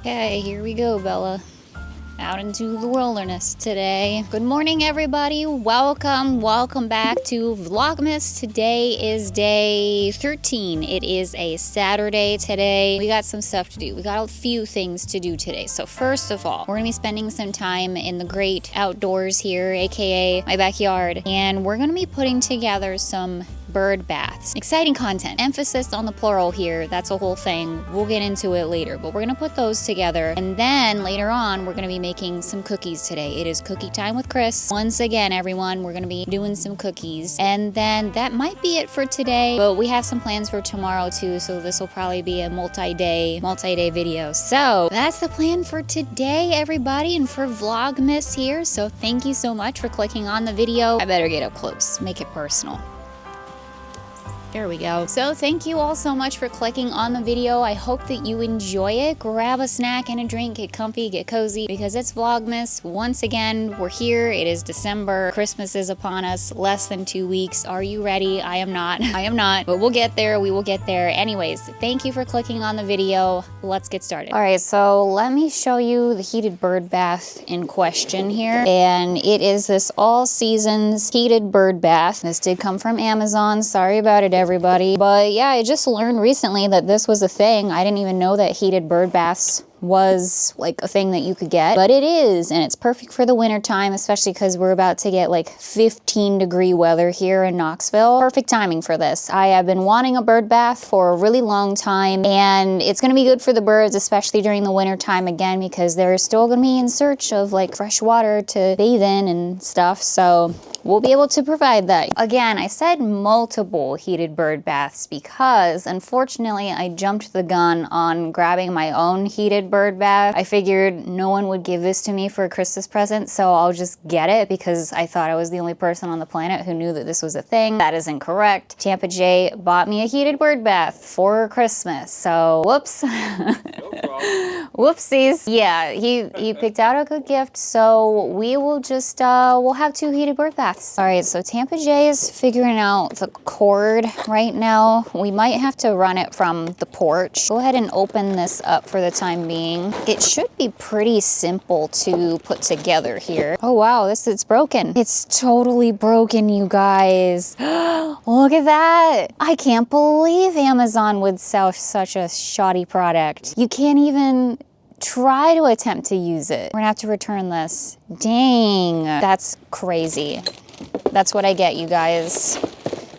Okay, here we go, Bella. Out into the wilderness today. Good morning, everybody. Welcome back to Vlogmas. Today is day 13. It is a Saturday today. We got some stuff to do. We got a few things to do today. So first of all, we're gonna be spending some time in the great outdoors here, aka my backyard, and we're gonna be putting together some bird baths. Exciting content. Emphasis on the plural here. That's a whole thing. We'll get into it later, but we're gonna put those together. And then later on, we're gonna be making some cookies today. It is cookie time with Cris. Once again, everyone, we're gonna be doing some cookies. And then that might be it for today, but we have some plans for tomorrow too, so this will probably be a multi-day video. So that's the plan for today, everybody, and for Vlogmas here. So thank you so much for clicking on the video. I better get up close, make it personal. There we go. So thank you all so much for clicking on the video. I hope that you enjoy it. Grab a snack and a drink, get comfy, get cozy, because it's Vlogmas. Once again, we're here. It is December. Christmas is upon us. Less than 2 weeks. Are you ready? I am not. I am not. But we'll get there. We will get there. Anyways, thank you for clicking on the video. Let's get started. All right, so let me show you the heated bird bath in question here. And it is this all seasons heated bird bath. This did come from Amazon. Sorry about it, everybody. But yeah, I just learned recently that this was a thing. I didn't even know that heated bird baths was like a thing that you could get, but it is, and it's perfect for the winter time, especially because we're about to get like 15-degree weather here in Knoxville. Perfect timing for this. I have been wanting a bird bath for a really long time, and it's going to be good for the birds, especially during the winter time again, because they're still going to be in search of like fresh water to bathe in and stuff. So we'll be able to provide that. Again, I said multiple heated bird baths because unfortunately I jumped the gun on grabbing my own heated bird bath. I figured no one would give this to me for a Christmas present, so I'll just get it because I thought I was the only person on the planet who knew that this was a thing. That is incorrect. Tampa J bought me a heated bird bath for Christmas, so whoops. No problem. Whoopsies. Yeah, he picked out a good gift, so we will just, we'll have 2 heated bird baths. All right, so Tampa J is figuring out the cord right now. We might have to run it from the porch. Go ahead and open this up for the time being. It should be pretty simple to put together here. Oh wow, it's broken. It's totally broken, you guys. Look at that. I can't believe Amazon would sell such a shoddy product. You can't even try to attempt to use it. We're gonna have to return this. Dang, that's crazy. That's what I get, you guys.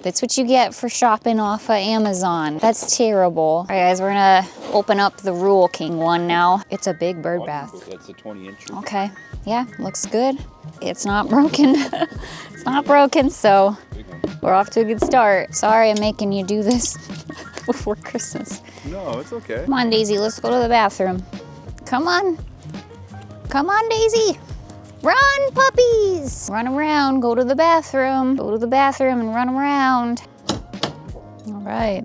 That's what you get for shopping off of Amazon. That's terrible. All right, guys, we're gonna open up the Rule King one now. It's a big bird bath. That's a 20-inch. Okay, yeah, looks good. It's not broken. It's not broken, so we're off to a good start. Sorry I'm making you do this before Christmas. No, it's okay. Come on, Daisy, let's go to the bathroom. Come on. Come on, Daisy. Run, puppies! Run around, go to the bathroom. Go to the bathroom and run around. All right,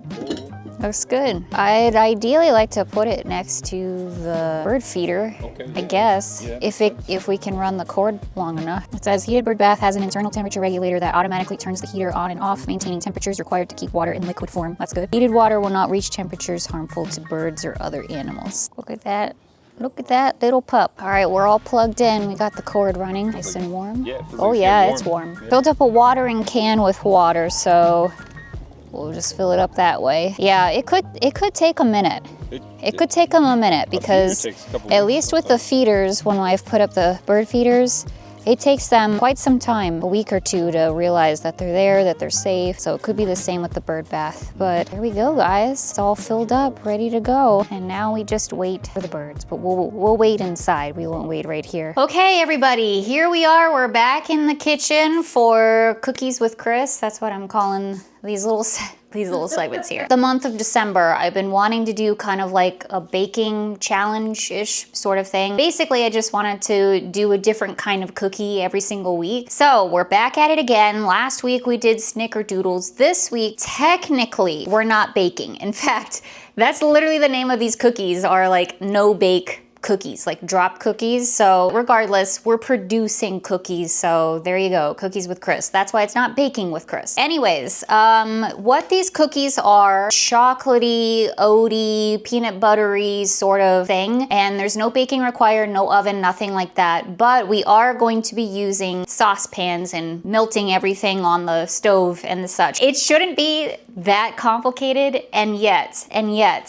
looks good. I'd ideally like to put it next to the bird feeder, okay, I guess, yeah. If we can run the cord long enough. It says heated bird bath has an internal temperature regulator that automatically turns the heater on and off, maintaining temperatures required to keep water in liquid form. That's good. Heated water will not reach temperatures harmful to birds or other animals. Look at that. Look at that little pup. All right, we're all plugged in. We got the cord running, nice and warm. Yeah, oh yeah, warm. It's warm. Yeah. Filled up a watering can with water, so we'll just fill it up that way. Yeah, it could take a minute. It could take them a minute because at least with the feeders, when I've put up the bird feeders, it takes them quite some time, a week or two, to realize that they're there, that they're safe. So it could be the same with the bird bath. But here we go, guys. It's all filled up, ready to go. And now we just wait for the birds. But we'll wait inside. We won't wait right here. Okay, everybody, here we are. We're back in the kitchen for Cookies with Cris. That's what I'm calling these little segments here. The month of December, I've been wanting to do kind of like a baking challenge-ish sort of thing. Basically, I just wanted to do a different kind of cookie every single week. So we're back at it again. Last week we did snickerdoodles. This week, technically, we're not baking. In fact, that's literally the name of these cookies, are like no bake cookies, like drop cookies. So regardless, we're producing cookies. So there you go, cookies with Cris. That's why it's not baking with Cris. Anyways, what these cookies are, chocolatey, oaty, peanut buttery sort of thing. And there's no baking required, no oven, nothing like that. But we are going to be using saucepans and melting everything on the stove and the such. It shouldn't be that complicated, and yet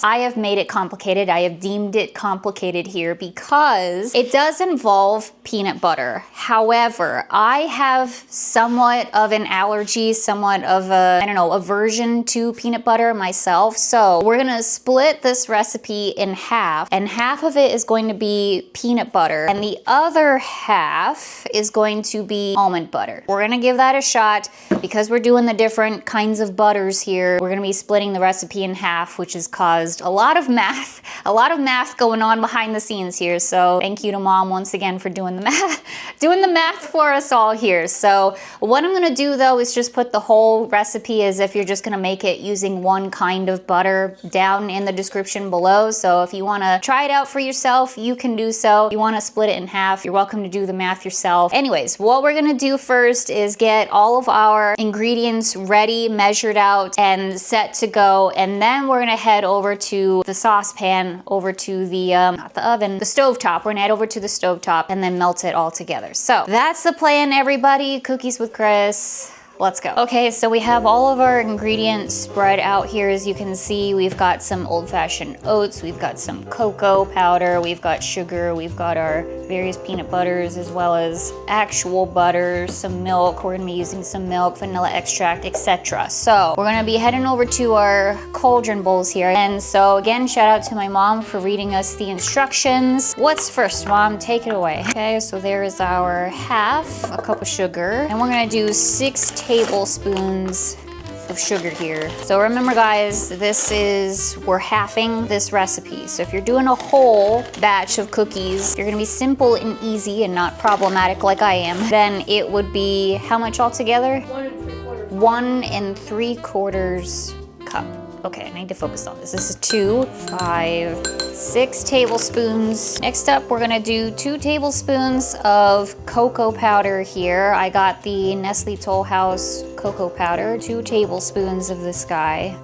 I have made it complicated. I have deemed it complicated here because it does involve peanut butter. However, I have somewhat of an allergy, somewhat of a, I don't know, aversion to peanut butter myself. So we're gonna split this recipe in half, and half of it is going to be peanut butter, and the other half is going to be almond butter. We're gonna give that a shot because we're doing the different kinds of butters here. We're gonna be splitting the recipe in half, which has caused a lot of math going on behind the scenes here. So thank you to Mom once again for doing the math for us all here. So what I'm gonna do though is just put the whole recipe, as if you're just gonna make it using one kind of butter, down in the description below. So if you wanna try it out for yourself, you can do so. If you wanna split it in half, you're welcome to do the math yourself. Anyways, what we're gonna do first is get all of our ingredients ready, measured out, and set to go. And then we're gonna head over to the saucepan, over to the, not the oven, the stovetop. We're gonna head over to the stovetop and then melt it all together. So that's the plan, everybody. Cookies with Cris. Let's go. Okay, so we have all of our ingredients spread out here. As you can see, we've got some old-fashioned oats, we've got some cocoa powder, we've got sugar, we've got our various peanut butters, as well as actual butter, some milk. We're gonna be using some milk, vanilla extract, etc. So we're gonna be heading over to our cauldron bowls here. And so again, shout out to my mom for reading us the instructions. What's first, Mom? Take it away. Okay, so there is our half a cup of sugar, and we're gonna do 6 tablespoons of sugar here. So remember guys, we're halving this recipe. So if you're doing a whole batch of cookies, you're gonna be simple and easy and not problematic like I am, then it would be how much altogether? 1 3/4 cup. Okay, I need to focus on this. This is 2, 5, 6 tablespoons. Next up, we're gonna do 2 tablespoons of cocoa powder here. I got the Nestle Toll House cocoa powder, 2 tablespoons of this guy.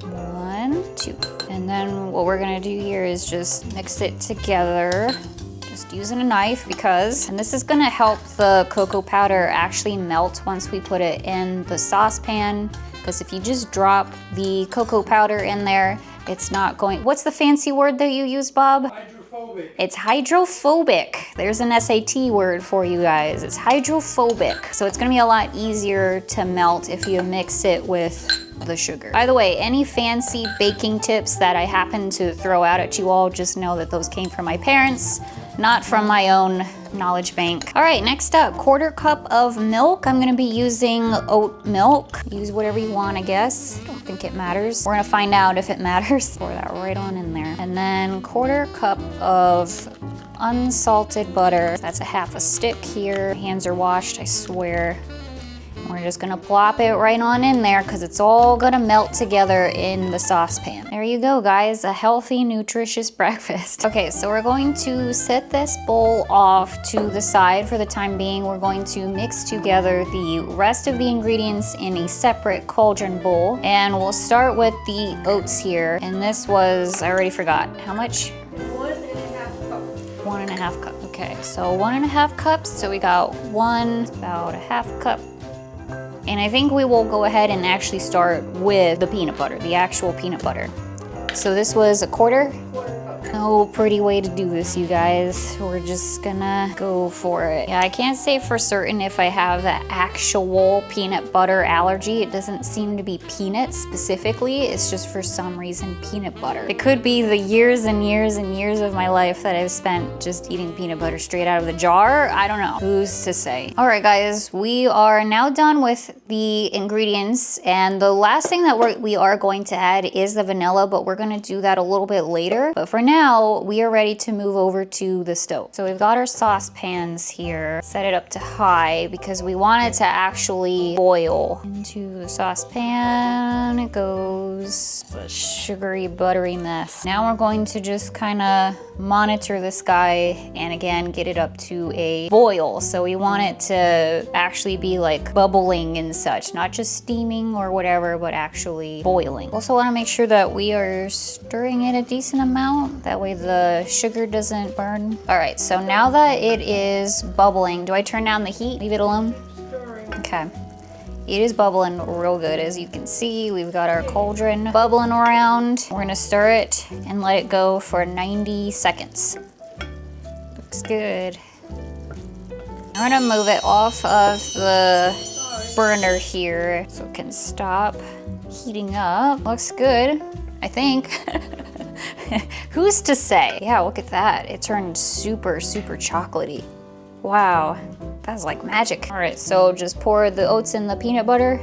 1, 2. And then what we're gonna do here is just mix it together. Just using a knife and this is gonna help the cocoa powder actually melt once we put it in the saucepan. Because if you just drop the cocoa powder in there, it's not going, what's the fancy word that you use, Bob? Hydrophobic. It's hydrophobic. There's an SAT word for you guys. It's hydrophobic. So it's gonna be a lot easier to melt if you mix it with the sugar. By the way, any fancy baking tips that I happen to throw out at you all, just know that those came from my parents, not from my own knowledge bank. All right, next up, 1/4 cup of milk. I'm gonna be using oat milk. Use whatever you want, I guess. I don't think it matters. We're gonna find out if it matters. Pour that right on in there. And then 1/4 cup of unsalted butter. That's a half a stick here. Hands are washed, I swear. We're just gonna plop it right on in there because it's all gonna melt together in the saucepan. There you go, guys, a healthy, nutritious breakfast. Okay, so we're going to set this bowl off to the side for the time being. We're going to mix together the rest of the ingredients in a separate cauldron bowl. And we'll start with the oats here. And this was, I already forgot, how much? 1½ cup. 1½ cup, okay. So 1½ cups, so we got about a half cup. And I think we will go ahead and actually start with the peanut butter, the actual peanut butter. So this was 1/4? 1/4 cup. No pretty way to do this, you guys. We're just gonna go for it. Yeah, I can't say for certain if I have the actual peanut butter allergy. It doesn't seem to be peanuts specifically. It's just for some reason peanut butter. It could be the years and years and years of my life that I've spent just eating peanut butter straight out of the jar. I don't know. Who's to say? All right, guys, we are now done with the ingredients. And the last thing that we are going to add is the vanilla, but we're gonna do that a little bit later. But for now, now we are ready to move over to the stove. So we've got our saucepans here. Set it up to high because we want it to actually boil. Into the saucepan it goes. It's a sugary, buttery mess. Now we're going to just kind of monitor this guy and again get it up to a boil. So we want it to actually be like bubbling and such, not just steaming or whatever, but actually boiling. Also want to make sure that we are stirring it a decent amount. That way the sugar doesn't burn. All right, so now that it is bubbling, do I turn down the heat? Leave it alone? Okay. It is bubbling real good. As you can see, we've got our cauldron bubbling around. We're gonna stir it and let it go for 90 seconds. Looks good. I'm gonna move it off of the burner here so it can stop heating up. Looks good, I think. Who's to say? Yeah, look at that. It turned super, super chocolatey. Wow, that's like magic. All right, so just pour the oats in the peanut butter.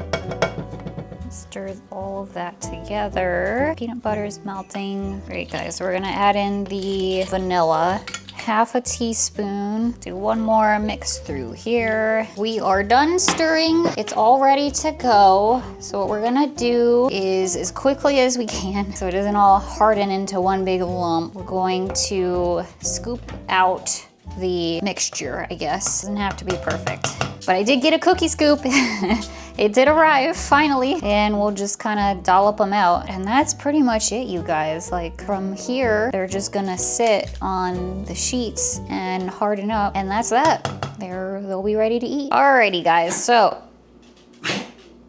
Stir all of that together. Peanut butter is melting. Great, guys, we're gonna add in the vanilla. Half a teaspoon. Do one more mix through here. We are done stirring. It's all ready to go. So what we're gonna do is, as quickly as we can, so it doesn't all harden into one big lump, we're going to scoop out the mixture, I guess. Doesn't have to be perfect. But I did get a cookie scoop. It did arrive, finally. And we'll just kind of dollop them out. And that's pretty much it, you guys. Like, from here, they're just gonna sit on the sheets and harden up. And that's that. They'll be ready to eat. Alrighty, guys, so.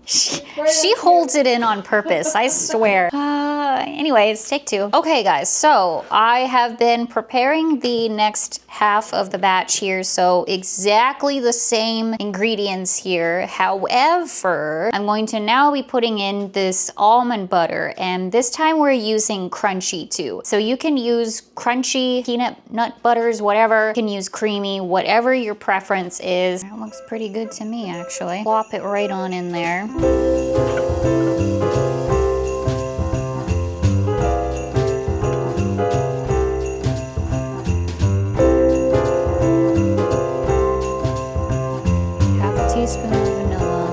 She holds it in on purpose, I swear. Anyways, take two. Okay, guys, so I have been preparing the next half of the batch here, so exactly the same ingredients here. However, I'm going to now be putting in this almond butter, and this time we're using crunchy too. So you can use crunchy, peanut nut butters, whatever. You can use creamy, whatever your preference is. That looks pretty good to me, actually. Plop it right on in there. Teaspoon of vanilla.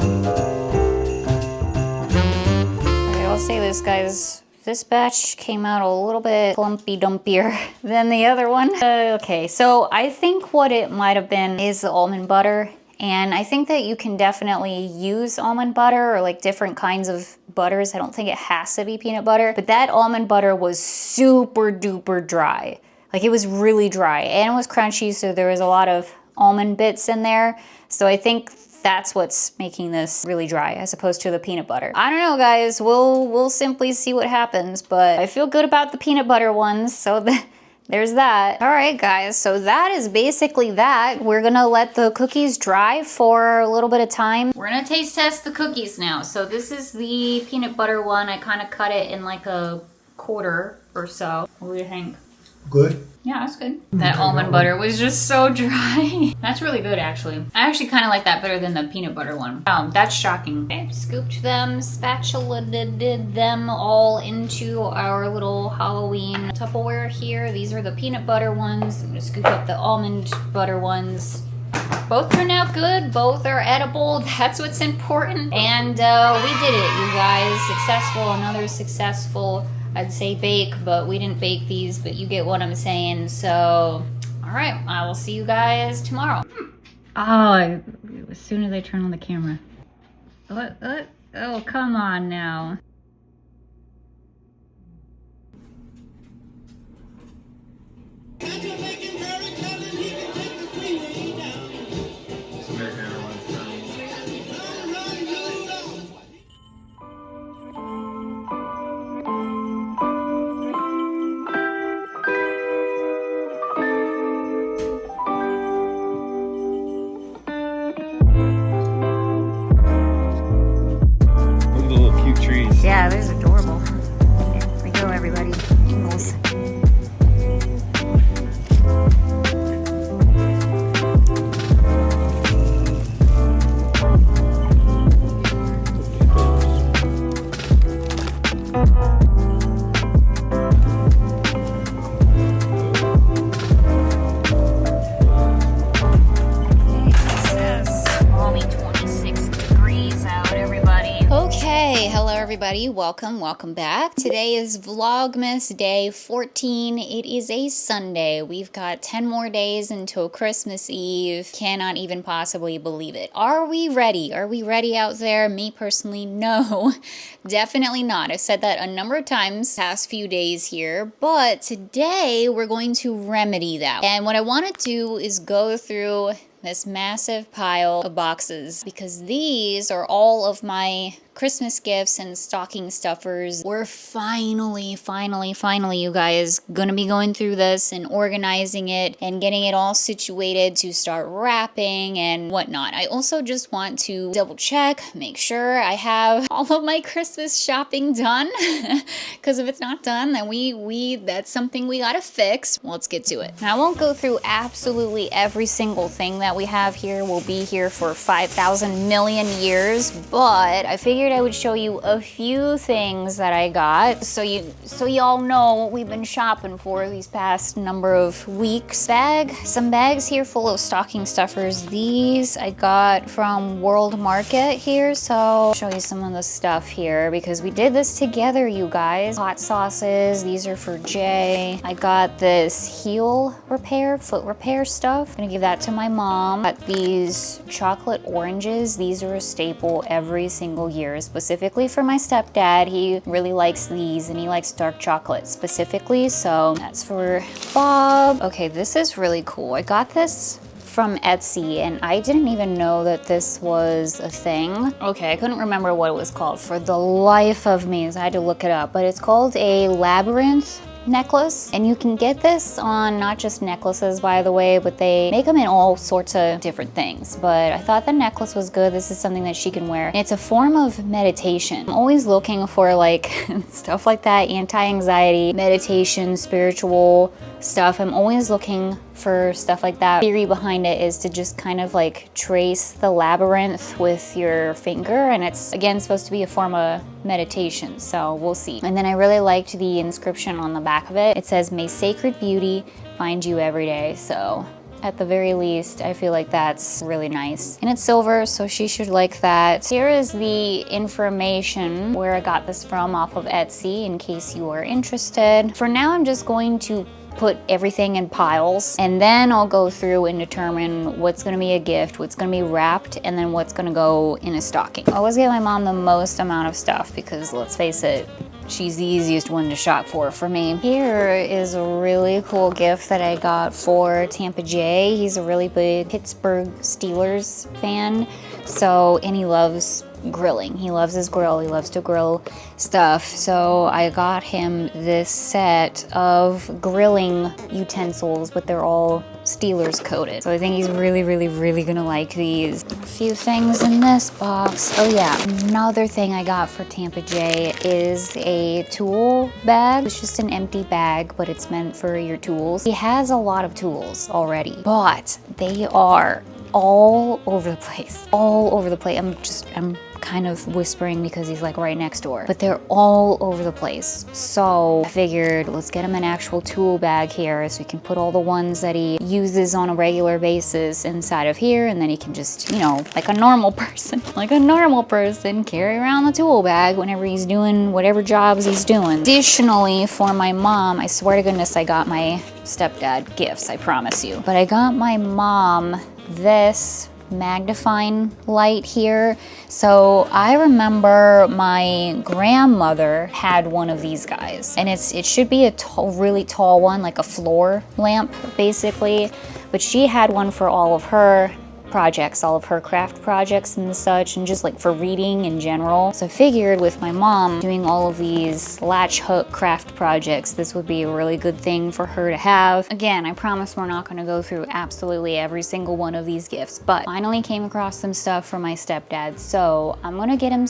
Alright, I'll say this, guys. This batch came out a little bit clumpy dumpier than the other one. Okay, so I think what it might have been is the almond butter. And I think that you can definitely use almond butter or like different kinds of butters. I don't think it has to be peanut butter. But that almond butter was super duper dry. Like, it was really dry and it was crunchy, so there was a lot of almond bits in there. So I think that's what's making this really dry as opposed to the peanut butter. I don't know, guys. We'll simply see what happens, but I feel good about the peanut butter ones, so there's that. All right, guys, so that is basically that. We're gonna let the cookies dry for a little bit of time. We're gonna taste test the cookies now. So this is the peanut butter one. I kind of cut it in like a quarter or so. What do you think? Good. Yeah, that's good. That almond butter was just so dry. That's really good, actually. I actually kind of like that better than the peanut butter one. Wow, that's shocking. Okay, scooped them, spatula-did them all into our little Halloween Tupperware here. These are the peanut butter ones. I'm gonna scoop up the almond butter ones. Both turned out good. Both are edible. That's what's important. And we did it, you guys. Successful, another successful, I'd say, bake, but we didn't bake these, but you get what I'm saying. So, all right, I will see you guys tomorrow. Oh, as soon as I turn on the camera. Oh, come on now. Yeah, those are adorable. Here we go, everybody. Jingles. everybody, welcome back. Today is Vlogmas day 14. It is a Sunday. We've got 10 more days until Christmas Eve. Cannot even possibly believe it. Are we ready? Are we ready out there? Me personally, no. Definitely not. I've said that a number of times past few days here, but today we're going to remedy that. And what I want to do is go through this massive pile of boxes because these are all of my Christmas gifts and stocking stuffers. We're finally, you guys, gonna be going through this and organizing it and getting it all situated to start wrapping and whatnot. I also just want to double check, make sure I have all of my Christmas shopping done because if it's not done, then that's something we gotta fix. Let's get to it. Now, I won't go through absolutely every single thing that we have here. We'll be here for 5,000 million years, but I figured I would show you a few things that I got so y'all know what we've been shopping for these past number of weeks. Some bags here full of stocking stuffers. These I got from World Market here, so I'll show you some of the stuff here because we did this together, you guys. Hot sauces, these are for Jay. I got this foot repair stuff. I'm gonna give that to my mom. Got these chocolate oranges. These are a staple every single year, specifically for my stepdad. He really likes these and he likes dark chocolate specifically, so that's for Bob. Okay, this is really cool. I got this from Etsy and I didn't even know that this was a thing. Okay, I couldn't remember what it was called for the life of me, so I had to look it up, but it's called a labyrinth necklace, and you can get this on not just necklaces, by the way, but they make them in all sorts of different things. But I thought the necklace was good. This is something that she can wear. It's a form of meditation. I'm always looking for like stuff like that, anti-anxiety, meditation, spiritual stuff. I'm always looking for stuff like that. The theory behind it is to just kind of like trace the labyrinth with your finger, and it's again supposed to be a form of meditation, so we'll see. And then I really liked the inscription on the back of it. It says, "May sacred beauty find you every day." So at the very least, I feel like that's really nice. And it's silver, so she should like that. Here is the information where I got this from off of Etsy in case you are interested. For now, I'm just going to put everything in piles, and then I'll go through and determine what's gonna be a gift, what's gonna be wrapped, and then what's gonna go in a stocking. I always get my mom the most amount of stuff because let's face it, she's the easiest one to shop for me. Here is a really cool gift that I got for Tampa Jay. He's a really big Pittsburgh Steelers fan, and he loves grilling. He loves his grill. He loves to grill stuff. So I got him this set of grilling utensils, but they're all Steelers coated. So I think he's really gonna like these. A few things in this box. Oh yeah, another thing I got for Tampa Jay is a tool bag. It's just an empty bag, but it's meant for your tools. He has a lot of tools already, but they are all over the place. All over the place. I'm kind of whispering because he's like right next door, but they're all over the place. So I figured let's get him an actual tool bag here so he can put all the ones that he uses on a regular basis inside of here, and then he can just, you know, like a normal person, carry around the tool bag whenever he's doing whatever jobs he's doing. Additionally, for my mom, I swear to goodness I got my stepdad gifts, I promise you, but I got my mom this magnifying light here. So I remember my grandmother had one of these guys, and it should be a really tall one, like a floor lamp basically, but she had one for all of her projects, all of her craft projects and such, and just like for reading in general. So I figured with my mom doing all of these latch hook craft projects, this would be a really good thing for her to have. Again, I promise we're not going to go through absolutely every single one of these gifts, but finally came across some stuff for my stepdad. So I'm going to get him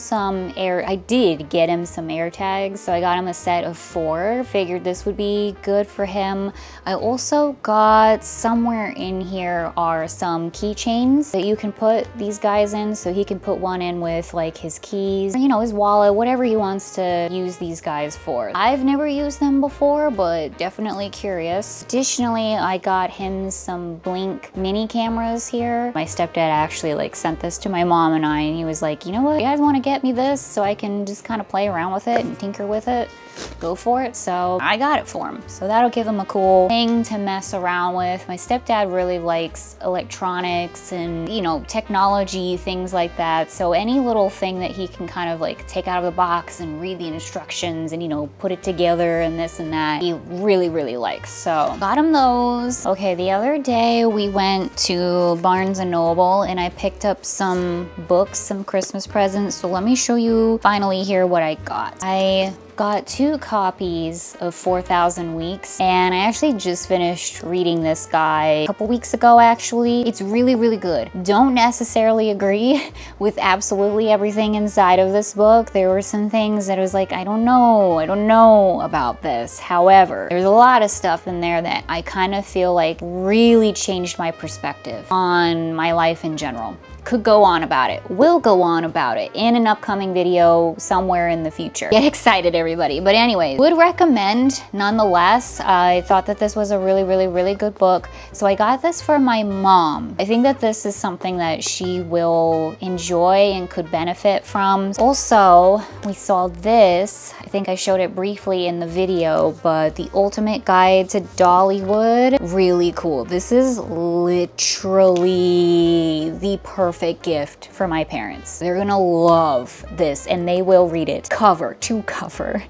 I did get him some air tags. So I got him a set of 4. Figured this would be good for him. I also got, somewhere in here are some keychains bins that you can put these guys in, so he can put one in with like his keys, you know, his wallet, whatever he wants to use these guys for. I've never used them before, but definitely curious. Additionally, I got him some Blink mini cameras here. My stepdad actually like sent this to my mom and I, and he was like, you know what, you guys want to get me this so I can just kind of play around with it and tinker with it? Go for it. So I got it for him. So that'll give him a cool thing to mess around with. My stepdad really likes electronics and, you know, technology, things like that. So any little thing that he can kind of like take out of the box and read the instructions and, you know, put it together and this and that, he really, really likes. So got him those. Okay, the other day we went to Barnes & Noble and I picked up some books, some Christmas presents. So let me show you finally here what I got. I got 2 copies of 4,000 Weeks, and I actually just finished reading this guy a couple weeks ago actually. It's really, really good. Don't necessarily agree with absolutely everything inside of this book. There were some things that I was like, I don't know about this. However, there's a lot of stuff in there that I kind of feel like really changed my perspective on my life in general. Could go on about it, will go on about it in an upcoming video somewhere in the future. Get excited, everybody. But anyway, would recommend nonetheless. I thought that this was a really, really, really good book. So I got this for my mom. I think that this is something that she will enjoy and could benefit from. Also, we saw this. I think I showed it briefly in the video, but The Ultimate Guide to Dollywood. Really cool. This is literally the perfect gift for my parents. They're gonna love this and they will read it cover to cover.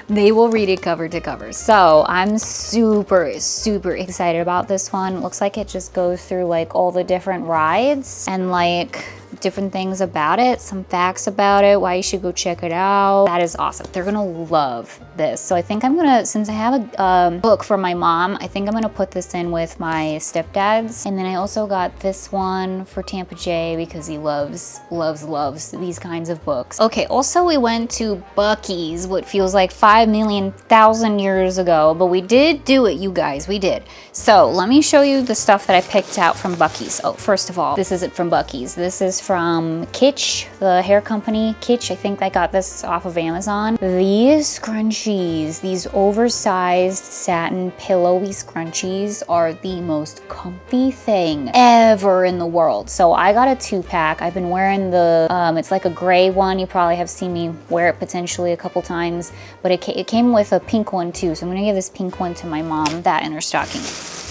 They will read it cover to cover. So I'm super, super excited about this one. Looks like it just goes through like all the different rides and like different things about it, some facts about it, why you should go check it out. That is awesome. They're gonna love this. So I think I'm gonna, since I have a book for my mom, I think I'm gonna put this in with my stepdad's. And then I also got this one for Tampa J because he loves these kinds of books. Okay, also we went to Buc-ee's, what feels like 5,000,000 years ago, but we did do it, you guys, we did. So let me show you the stuff that I picked out from Buc-ee's. Oh, first of all, this isn't from Buc-ee's. This is from Kitsch, the hair company. Kitsch, I think I got this off of Amazon. These scrunchies, these oversized satin pillowy scrunchies are the most comfy thing ever in the world. So I got a 2-pack. I've been wearing the, it's like a gray one. You probably have seen me wear it potentially a couple times, but it came with a pink one too. So I'm gonna give this pink one to my mom, that in her stocking.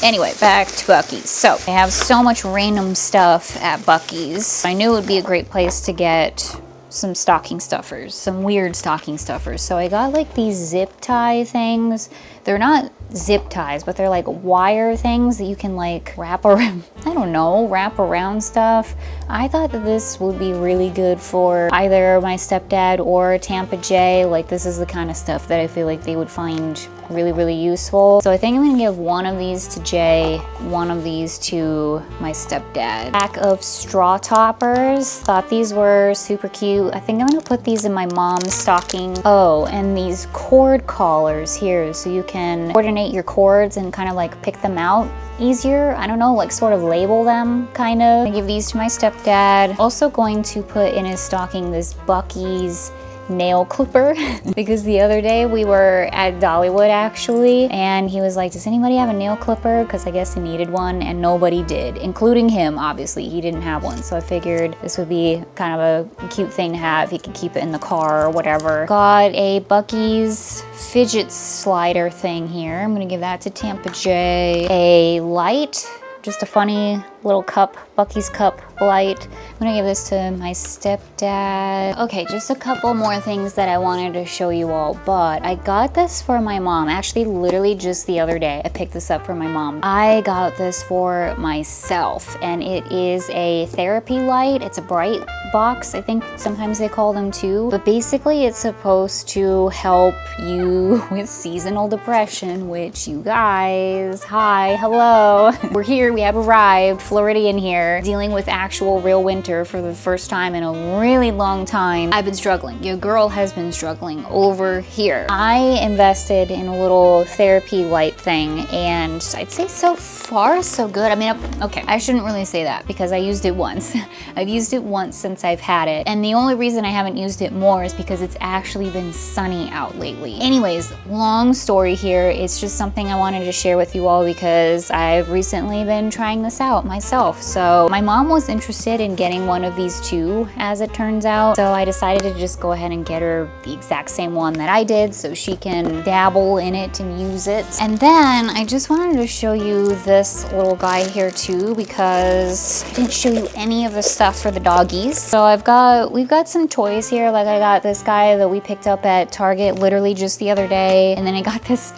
Anyway, back to Buc-ee's. So they have so much random stuff at Buc-ee's. I knew it would be a great place to get some stocking stuffers, some weird stocking stuffers. So I got like these zip tie things. They're not zip ties, but they're like wire things that you can like wrap around, I don't know, wrap around stuff. I thought that this would be really good for either my stepdad or Tampa J. Like this is the kind of stuff that I feel like they would find really, really useful. So I think I'm gonna give one of these to Jay, one of these to my stepdad. Pack of straw toppers. Thought these were super cute. I think I'm gonna put these in my mom's stocking. Oh, and these cord collars here, so you can coordinate your cords and kind of like pick them out easier. I don't know, like sort of label them kind of. I give these to my stepdad. Also going to put in his stocking this Buc-ee's nail clipper because the other day we were at Dollywood actually, and he was like, does anybody have a nail clipper? Because I guess he needed one, and nobody did, including him. Obviously he didn't have one, so I figured this would be kind of a cute thing to have. He could keep it in the car or whatever. Got a Buc-ee's fidget slider thing here. I'm gonna give that to Tampa J. A light, just a funny little cup, Buc-ee's cup light. I'm gonna give this to my stepdad. Okay, just a couple more things that I wanted to show you all, but I got this for my mom. Actually, literally just the other day, I picked this up for my mom. I got this for myself, and it is a therapy light. It's a bright box, I think sometimes they call them too, but basically it's supposed to help you with seasonal depression, which you guys, hi, hello. We're here, we have arrived Floridian here, dealing with actual real winter for the first time in a really long time. I've been struggling. Your girl has been struggling over here. I invested in a little therapy light thing, and I'd say so far so good. I mean, okay, I shouldn't really say that because I used it once. I've used it once since I've had it, and the only reason I haven't used it more is because it's actually been sunny out lately. Anyways, long story here. It's just something I wanted to share with you all because I've recently been trying this out myself. So my mom was interested in getting one of these too, as it turns out. So I decided to just go ahead and get her the exact same one that I did so she can dabble in it and use it. And then I just wanted to show you this little guy here too because I didn't show you any of the stuff for the doggies. So we've got some toys here. Like I got this guy that we picked up at Target literally just the other day, and then I got this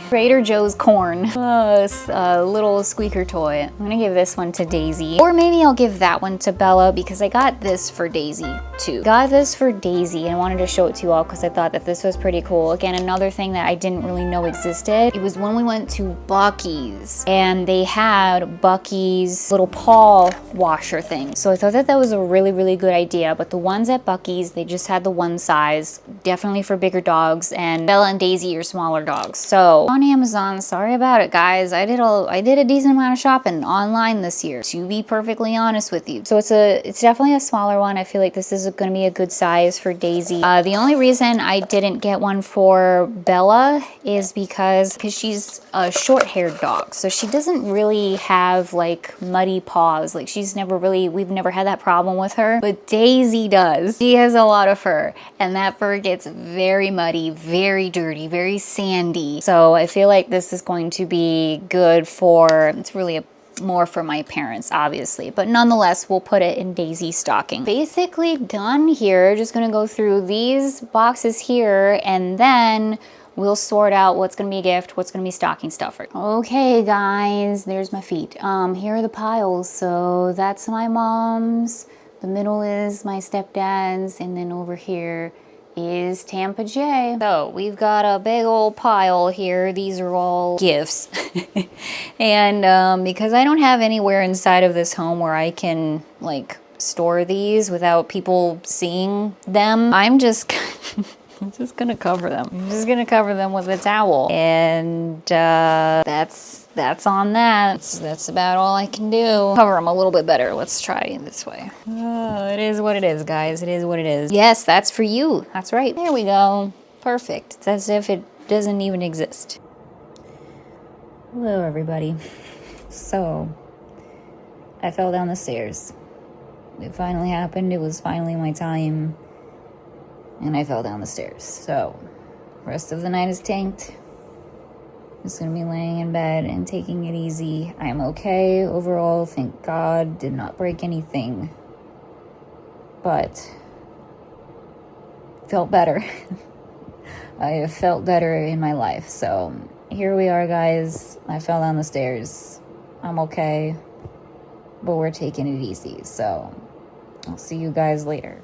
Trader Joe's corn, a little squeaker toy. I'm gonna give this one to Daisy, or maybe I'll give that one to Bella because I got this for Daisy too. Got this for Daisy and I wanted to show it to you all because I thought that this was pretty cool. Again, another thing that I didn't really know existed. It was when we went to Buc-ee's and they had Buc-ee's little paw washer thing. So I thought that that was a really, really good idea. But the ones at Buc-ee's, they just had the one size, definitely for bigger dogs, and Bella and Daisy are smaller dogs. So on Amazon, sorry about it guys, I did a decent amount of shopping online this year, to be perfectly honest with you. So it's definitely a smaller one. I feel like this is going to be a good size for Daisy. The only reason I didn't get one for Bella is because she's a short-haired dog, so she doesn't really have like muddy paws. Like we've never had that problem with her, but Daisy does. She has a lot of fur, and that fur gets very muddy, very dirty, very sandy. So I feel like this is going to be good for, it's really more for my parents obviously, but nonetheless we'll put it in Daisy's stocking. Basically done here. Just gonna go through these boxes here and then we'll sort out what's gonna be a gift, what's gonna be stocking stuffer. Okay guys, there's my feet. Here are the piles. So that's my mom's, the middle is my stepdad's, and then over here is Tampa J. So we've got a big old pile here. These are all gifts. And because I don't have anywhere inside of this home where I can like store these without people seeing them, I'm just gonna cover them. I'm just gonna cover them with a towel. And that's on that. That's about all I can do. Cover them a little bit better. Let's try it this way. It is what it is, guys. It is what it is. Yes, that's for you. That's right. There we go. Perfect. It's as if it doesn't even exist. Hello, everybody. So, I fell down the stairs. It finally happened. It was finally my time. And I fell down the stairs. So, rest of the night is tanked. Just gonna be laying in bed and taking it easy. I am okay overall. Thank God. Did not break anything. But felt better. I have felt better in my life. So here we are, guys. I fell down the stairs. I'm okay. But we're taking it easy. So I'll see you guys later.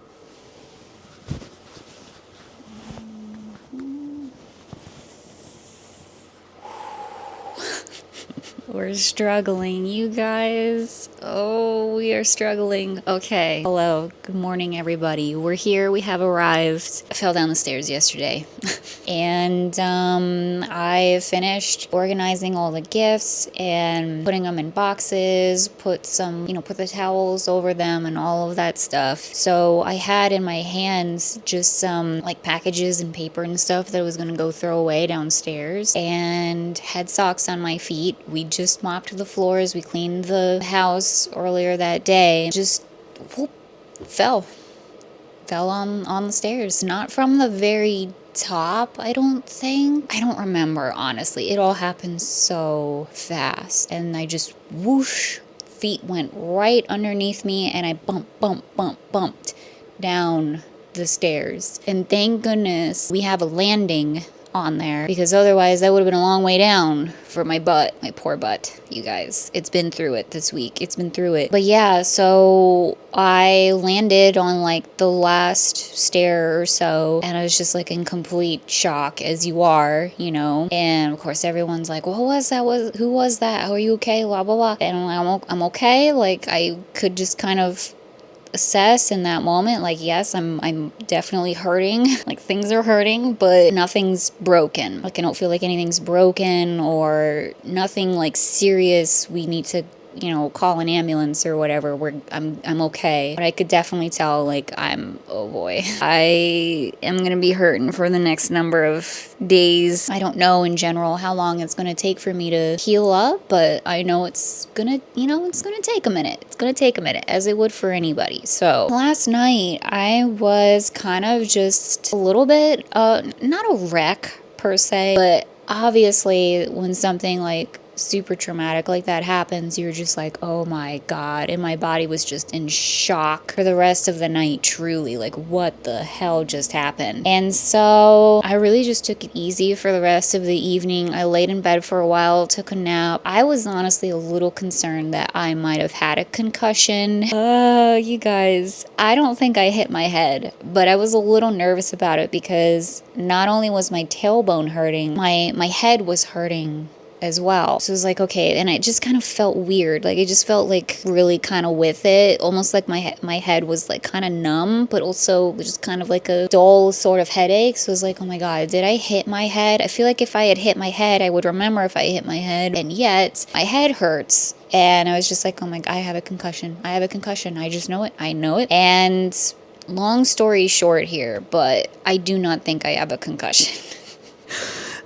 We're struggling, you guys. Oh, we are struggling. Okay. Hello. Good morning, everybody. We're here. We have arrived. I fell down the stairs yesterday. And I finished organizing all the gifts and putting them in boxes, put the towels over them and all of that stuff. So I had in my hands just some like packages and paper and stuff that I was gonna go throw away downstairs, and had socks on my feet. We just mopped the floors. We cleaned the house earlier that day. Just whoop, fell on the stairs. Not from the very top, I don't think. I don't remember, honestly. It all happened so fast. And I just whoosh, feet went right underneath me and I bumped down the stairs. And thank goodness we have a landing on there, because otherwise that would have been a long way down for my butt, my poor butt, you guys. It's been through it this week. It's been through it. But yeah, so I landed on like the last stair or so, and I was just like in complete shock, as you are, you know. And of course everyone's like, what was that? Who was that? How are you okay? Blah blah blah. And I'm okay. Like, I could just kind of assess in that moment, like, yes, I'm definitely hurting, like things are hurting, but nothing's broken. Like, I don't feel like anything's broken or nothing like serious. We need to, you know, call an ambulance or whatever. I'm okay. But I could definitely tell, like, oh boy, I am gonna be hurting for the next number of days. I don't know in general how long it's gonna take for me to heal up, but I know it's gonna, you know, it's gonna take a minute. It's gonna take a minute, as it would for anybody. So last night I was kind of just a little bit, not a wreck per se, but obviously when something like super traumatic like that happens, you're just like, oh my god. And my body was just in shock for the rest of the night, truly, like, what the hell just happened? And so I really just took it easy for the rest of the evening. I laid in bed for a while, took a nap. I was honestly a little concerned that I might have had a concussion. You guys, I don't think I hit my head, but I was a little nervous about it because not only was my tailbone hurting, my head was hurting as well. So it was like, okay, and it just kind of felt weird. Like, it just felt like really kind of with it, almost like my head was like kind of numb, but also just kind of like a dull sort of headache. So it was like, oh my god, did I hit my head? I feel like if I had hit my head, I would remember if I hit my head, and yet my head hurts. And I was just like, oh my god, I have a concussion. I have a concussion. I just know it. I know it. And long story short here, but I do not think I have a concussion.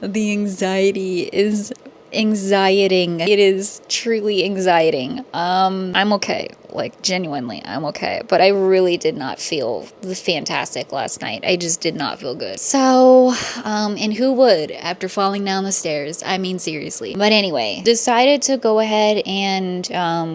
The anxiety is anxieting. It is truly anxieting. I'm okay. Like, genuinely, I'm okay. But I really did not feel fantastic last night. I just did not feel good. So, and who would after falling down the stairs? I mean, seriously. But anyway, decided to go ahead and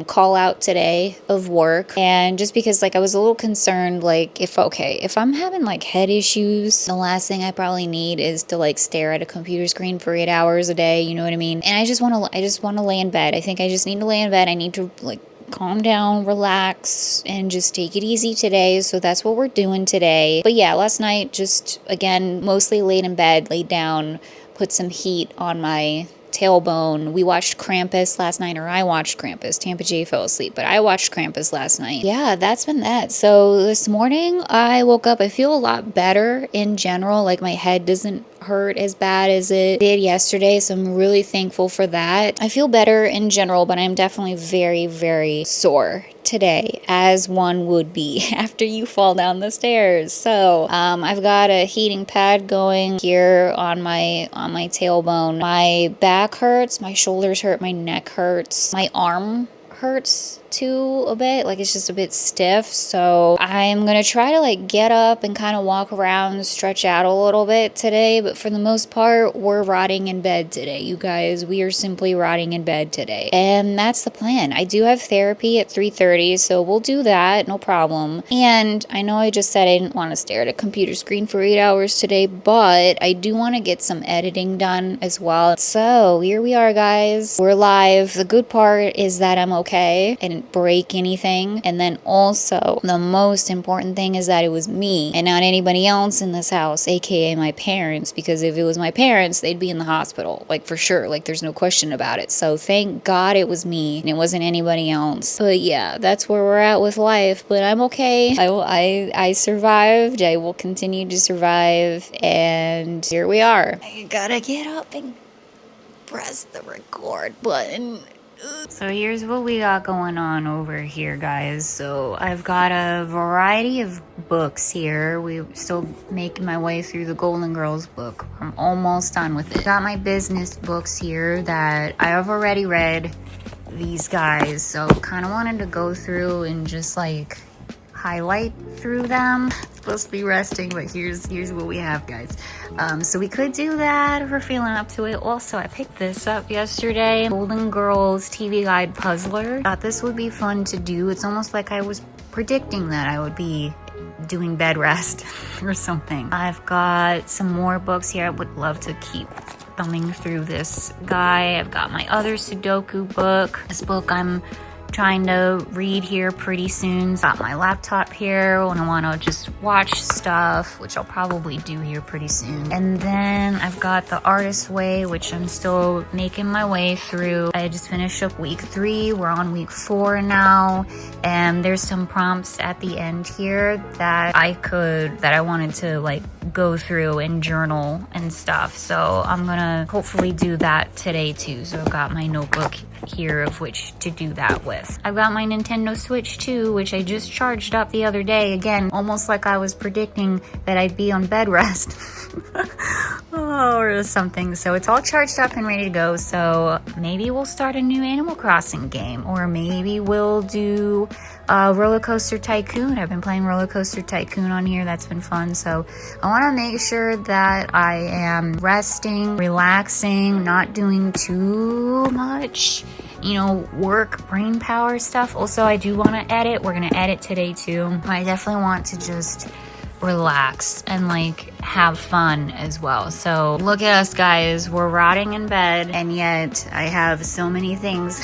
call out today of work. And just because, like, I was a little concerned, like, if I'm having like head issues, the last thing I probably need is to like stare at a computer screen for 8 hours a day. You know what I mean? And I just want to lay in bed. I think I just need to lay in bed. I need to like calm down, relax, and just take it easy today. So that's what we're doing today. But yeah, last night, just again, mostly laid in bed, laid down, put some heat on my tailbone. We watched Krampus last night, or I watched Krampus. Tampa J fell asleep, but I watched Krampus last night. Yeah, that's been that. So this morning I woke up, I feel a lot better in general. Like, my head doesn't hurt as bad as it did yesterday, so I'm really thankful for that. I feel better in general, but I'm definitely very, very sore today, as one would be after you fall down the stairs. So I've got a heating pad going here on my tailbone. My back hurts, my shoulders hurt, my neck hurts, my arm hurts too a bit, like it's just a bit stiff. So I'm gonna try to like get up and kind of walk around, stretch out a little bit today, but for the most part we're rotting in bed today, you guys. We are simply rotting in bed today, and that's the plan. I do have therapy at 3:30, so we'll do that, no problem. And I know I just said I didn't want to stare at a computer screen for 8 hours today, but I do want to get some editing done as well. So here we are, guys, we're live. The good part is that I'm okay, I didn't break anything, and then also the most important thing is that it was me and not anybody else in this house, aka my parents, because if it was my parents, they'd be in the hospital, like for sure, like there's no question about it. So thank God it was me and it wasn't anybody else. But yeah, that's where we're at with life, but I'm okay. I survived. I will continue to survive, and here we are. I gotta get up and press the record button. So here's what we got going on over here, guys. So I've got a variety of books here. We're still making my way through the Golden Girls book. I'm almost done with it. Got my business books here that I have already read, these guys. So kind of wanted to go through and just like highlight through them. Supposed to be resting, but here's what we have, guys. So we could do that if we're feeling up to it. Also, I picked this up yesterday, Golden Girls TV Guide Puzzler. Thought this would be fun to do. It's almost like I was predicting that I would be doing bed rest or something. I've got some more books here. I would love to keep thumbing through this guy. I've got my other Sudoku book. This book I'm trying to read here pretty soon. Got my laptop here when I want to just watch stuff, which I'll probably do here pretty soon. And then I've got The Artist's Way, which I'm still making my way through. I just finished up week 3. We're on week 4 now. And there's some prompts at the end here that I wanted to like go through and journal and stuff. So I'm gonna hopefully do that today too. So I've got my notebook here of which to do that with. I've got my Nintendo Switch too, which I just charged up the other day. Again, almost like I was predicting that I'd be on bed rest. Or something. So it's all charged up and ready to go. So maybe we'll start a new Animal Crossing game, or maybe we'll do Roller Coaster Tycoon. I've been playing Roller Coaster Tycoon on here. That's been fun. So I want to make sure that I am resting, relaxing, not doing too much, you know, work, brain power stuff. Also, I do want to edit. We're going to edit today too. I definitely want to just relax and like have fun as well. So look at us guys, we're rotting in bed, and yet I have so many things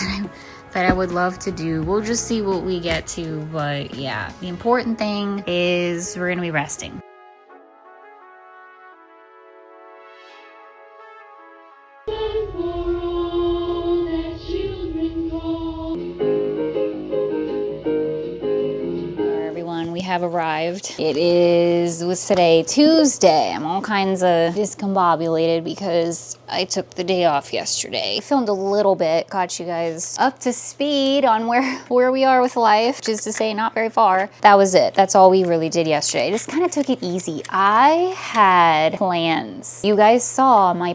that I would love to do. We'll just see what we get to, but yeah, the important thing is we're gonna be resting. Have arrived. What's today? Tuesday. I'm all kinds of discombobulated because I took the day off yesterday. I filmed a little bit, got you guys up to speed on where we are with life, just to say not very far. That was it. That's all we really did yesterday. Just kind of took it easy. I had plans. You guys saw my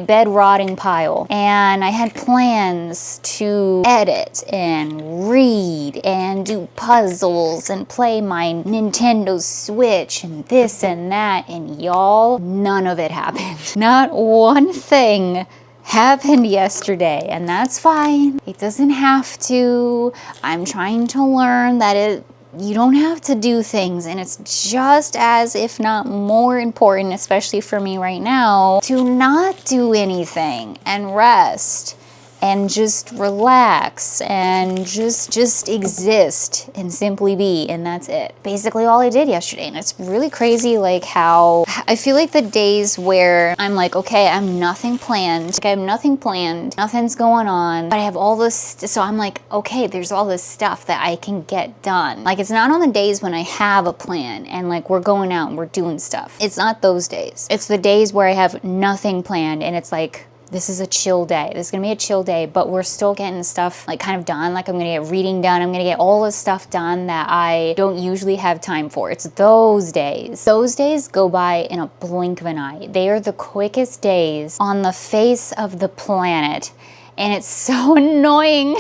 bed rotting pile, and I had plans to edit and read and do puzzles and play my Nintendo Switch and this and that, and y'all, none of it happened. Not one thing happened yesterday, and that's fine. It doesn't have to. I'm trying to learn that you don't have to do things, and it's just as, if not more important, especially for me right now, to not do anything and rest and just relax and just exist and simply be, and that's it. Basically all I did yesterday, and it's really crazy like how I feel like the days where I'm like, okay, I have nothing planned, nothing's going on, but I have all this, so I'm like, okay, there's all this stuff that I can get done. Like, it's not on the days when I have a plan and like we're going out and we're doing stuff. It's not those days. It's the days where I have nothing planned, and it's like, this is a chill day. This is gonna be a chill day, but we're still getting stuff like kind of done. Like, I'm gonna get reading done. I'm gonna get all this stuff done that I don't usually have time for. It's those days. Those days go by in a blink of an eye. They are the quickest days on the face of the planet. And it's so annoying.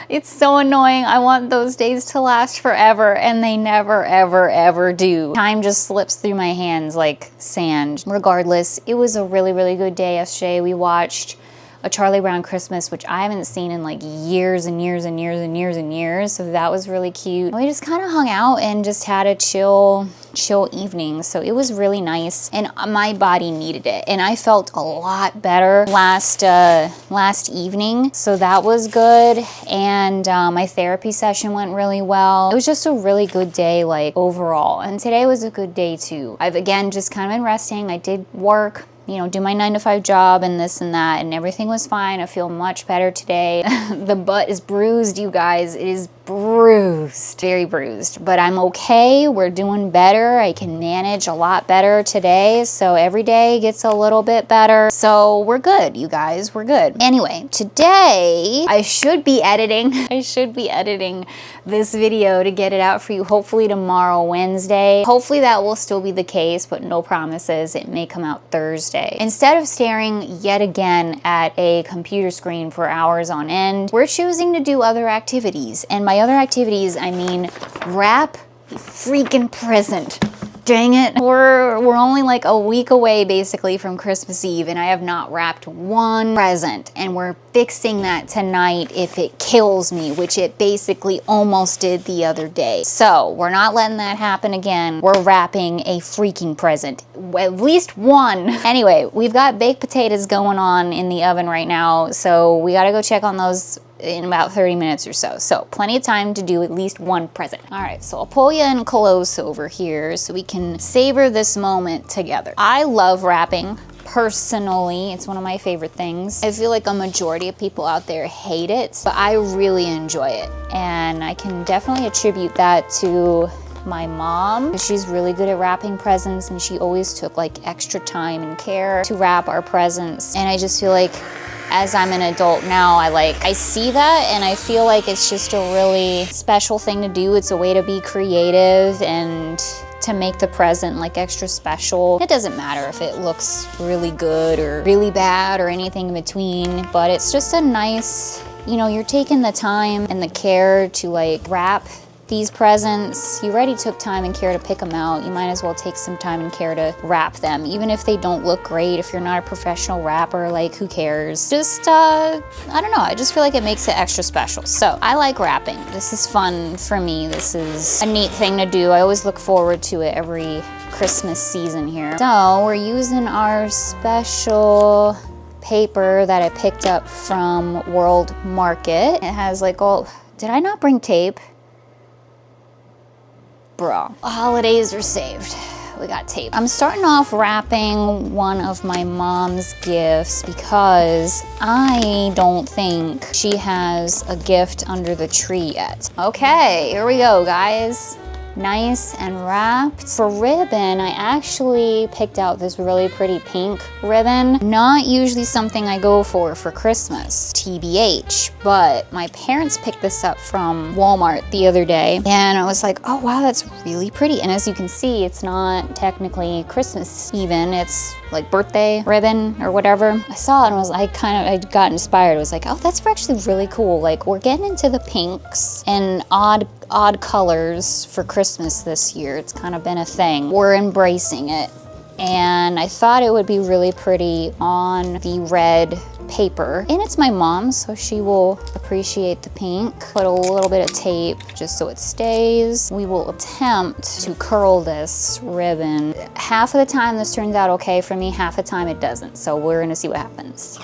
It's so annoying. I want those days to last forever, and they never, ever, ever do. Time just slips through my hands like sand. Regardless, it was a really, really good day yesterday. We watched A Charlie Brown Christmas, which I haven't seen in like years and years and years and years and years. So that was really cute. We just kind of hung out and just had a chill evening. So it was really nice, and my body needed it. And I felt a lot better last evening. So that was good. And my therapy session went really well. It was just a really good day, like overall. And today was a good day too. I've again just kind of been resting. I did work, you know, do my 9-to-5 job and this and that, and everything was fine. I feel much better today. The butt is bruised, you guys. It is bruised, very bruised, but I'm okay. We're doing better. I can manage a lot better today. So every day gets a little bit better. So we're good, you guys, we're good. Anyway, today I should be editing. I should be editing this video to get it out for you, hopefully tomorrow, Wednesday. Hopefully that will still be the case, but no promises. It may come out Thursday. Instead of staring yet again at a computer screen for hours on end, we're choosing to do other activities. And by other activities, I mean wrap a freaking present. Dang it. We're only like a week away basically from Christmas Eve, and I have not wrapped one present, and we're fixing that tonight if it kills me, which it basically almost did the other day. So we're not letting that happen again. We're wrapping a freaking present, at least one. Anyway, we've got baked potatoes going on in the oven right now, so we gotta go check on those in about 30 minutes or so. So plenty of time to do at least one present. All right, so I'll pull you in close over here so we can savor this moment together. I love wrapping. Personally, it's one of my favorite things. I feel like a majority of people out there hate it, but I really enjoy it. And I can definitely attribute that to my mom. She's really good at wrapping presents, and she always took like extra time and care to wrap our presents. And I just feel like as I'm an adult now, I see that and I feel like it's just a really special thing to do. It's a way to be creative and to make the present like extra special. It doesn't matter if it looks really good or really bad or anything in between, but it's just a nice, you know, you're taking the time and the care to like wrap these presents. You already took time and care to pick them out. You might as well take some time and care to wrap them. Even if they don't look great, if you're not a professional wrapper, like who cares? Just, I don't know, I just feel like it makes it extra special. So I like wrapping. This is fun for me. This is a neat thing to do. I always look forward to it every Christmas season here. So we're using our special paper that I picked up from World Market. It has like all, did I not bring tape? Bro, holidays are saved. We got tape. I'm starting off wrapping one of my mom's gifts because I don't think she has a gift under the tree yet. Okay, here we go, guys. Nice and wrapped. For ribbon, I actually picked out this really pretty pink ribbon. Not usually something I go for Christmas, TBH, but my parents picked this up from Walmart the other day, and I was like, oh wow, that's really pretty. And as you can see, it's not technically Christmas even, it's like birthday ribbon or whatever. I saw it and was like, I got inspired. I was like, oh, that's actually really cool. Like, we're getting into the pinks and odd colors for Christmas this year. It's kind of been a thing. We're embracing it. And I thought it would be really pretty on the red paper. And it's my mom, so she will appreciate the pink. Put a little bit of tape just so it stays. We will attempt to curl this ribbon. Half of the time this turns out okay for me, half the time it doesn't. So we're gonna see what happens.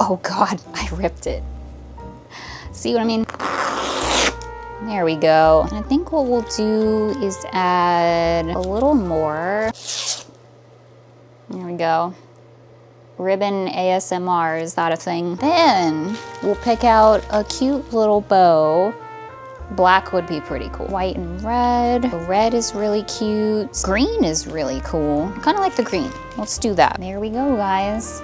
Oh God, I ripped it. See what I mean? There we go. And I think what we'll do is add a little more. There we go. Ribbon ASMR, is that a thing? Then we'll pick out a cute little bow. Black would be pretty cool. White and red. The red is really cute. Green is really cool. I kind of like the green. Let's do that. There we go, guys.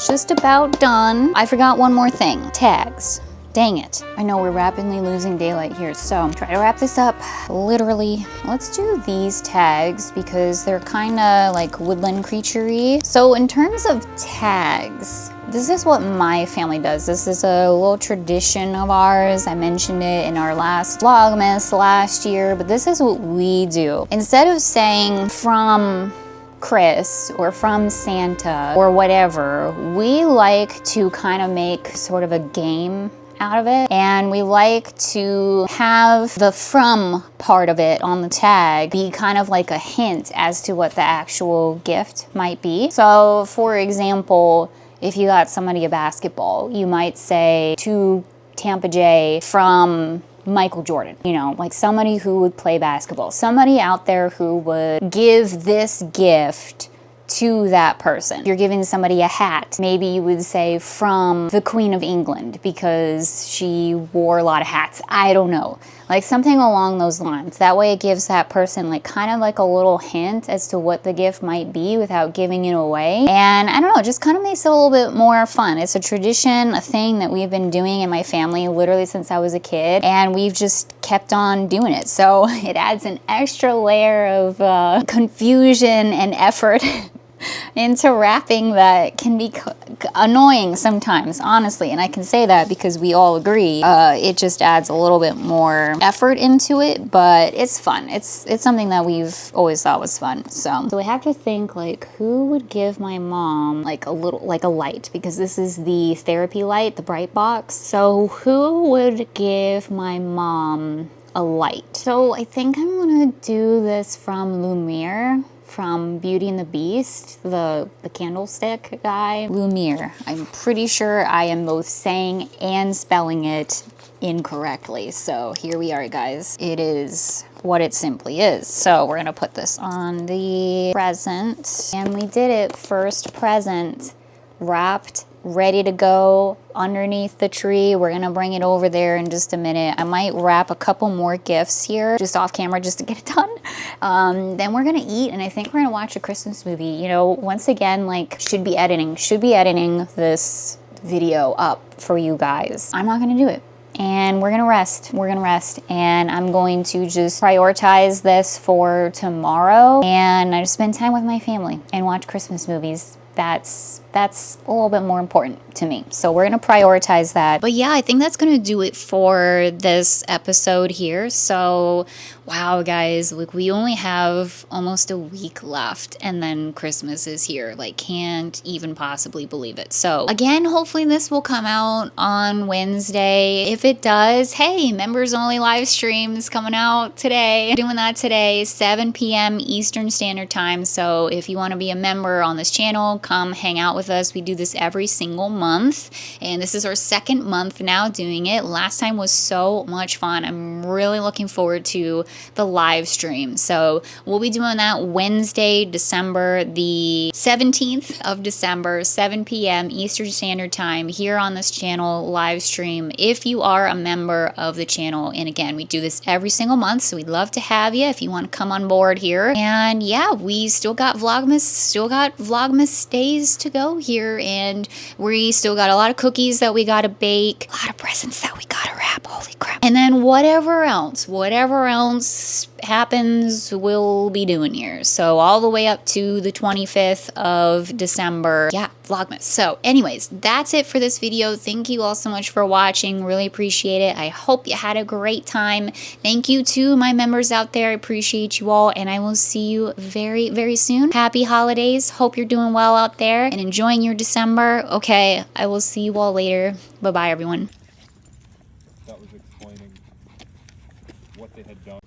Just about done. I forgot one more thing. Tags. Dang it. I know we're rapidly losing daylight here, so try to wrap this up literally. Let's do these tags because they're kind of like woodland creature-y. So in terms of tags, this is what my family does. This is a little tradition of ours. I mentioned it in our last Vlogmas last year, but this is what we do. Instead of saying from Cris or from Santa or whatever, we like to kind of make sort of a game out of it, and we like to have the from part of it on the tag be kind of like a hint as to what the actual gift might be. So for example, if you got somebody a basketball, you might say to Tampa J from Michael Jordan, you know, like somebody who would play basketball, somebody out there who would give this gift to that person. If you're giving somebody a hat, maybe you would say from the Queen of England because she wore a lot of hats. I don't know. Like something along those lines. That way it gives that person like kind of like a little hint as to what the gift might be without giving it away. And I don't know, it just kind of makes it a little bit more fun. It's a tradition, a thing that we've been doing in my family literally since I was a kid, and we've just kept on doing it. So it adds an extra layer of confusion and effort into wrapping that can be annoying sometimes, honestly. And I can say that because we all agree. It just adds a little bit more effort into it, but it's fun. It's something that we've always thought was fun. So I have to think, like, who would give my mom like a light, because this is the therapy light, the bright box. So who would give my mom a light? So I think I'm gonna do this from Lumiere, from Beauty and the Beast, the candlestick guy. Lumiere. I'm pretty sure I am both saying and spelling it incorrectly. So here we are, guys. It is what it simply is. So we're gonna put this on the present, and we did it first present, wrapped, ready to go underneath the tree. We're gonna bring it over there in just a minute. I might wrap a couple more gifts here just off camera just to get it done. Then we're gonna eat, and I think we're gonna watch a Christmas movie. You know, once again, like, should be editing this video up for you guys. I'm not gonna do it. And we're gonna rest, and I'm going to just prioritize this for tomorrow, and I just spend time with my family and watch Christmas movies. That's a little bit more important to me. So we're gonna prioritize that. But yeah, I think that's gonna do it for this episode here. So wow, guys, like, we only have almost a week left, and then Christmas is here. Like, can't even possibly believe it. So again, hopefully this will come out on Wednesday. If it does, hey, members only live streams coming out today. Doing that today, 7 p.m. Eastern Standard Time. So if you want to be a member on this channel, come hang out with us. We do this every single month, and this is our second month now doing it. Last time was so much fun. I'm really looking forward to the live stream. So we'll be doing that Wednesday, December the 17th of December, 7 p.m. Eastern Standard Time here on this channel, live stream, if you are a member of the channel. And again, we do this every single month, so we'd love to have you if you want to come on board here. And yeah, we still got Vlogmas days to go here, and we still got a lot of cookies that we gotta bake, a lot of presents that we gotta wrap, holy crap. And then whatever else happens, we'll be doing here. So all the way up to the 25th of December. Yeah, Vlogmas. So anyways, that's it for this video. Thank you all so much for watching. Really appreciate it. I hope you had a great time. Thank you to my members out there. I appreciate you all, and I will see you very, very soon. Happy holidays. Hope you're doing well out there and enjoying your December. Okay, I will see you all later. Bye-bye, everyone. That was explaining what they had done.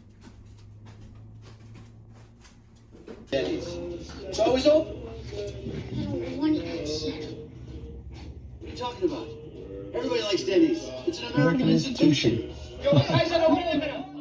It's always open. 1%. What are you talking about? Everybody likes Denny's. It's an American institution. Yo, guys, I don't want to live in a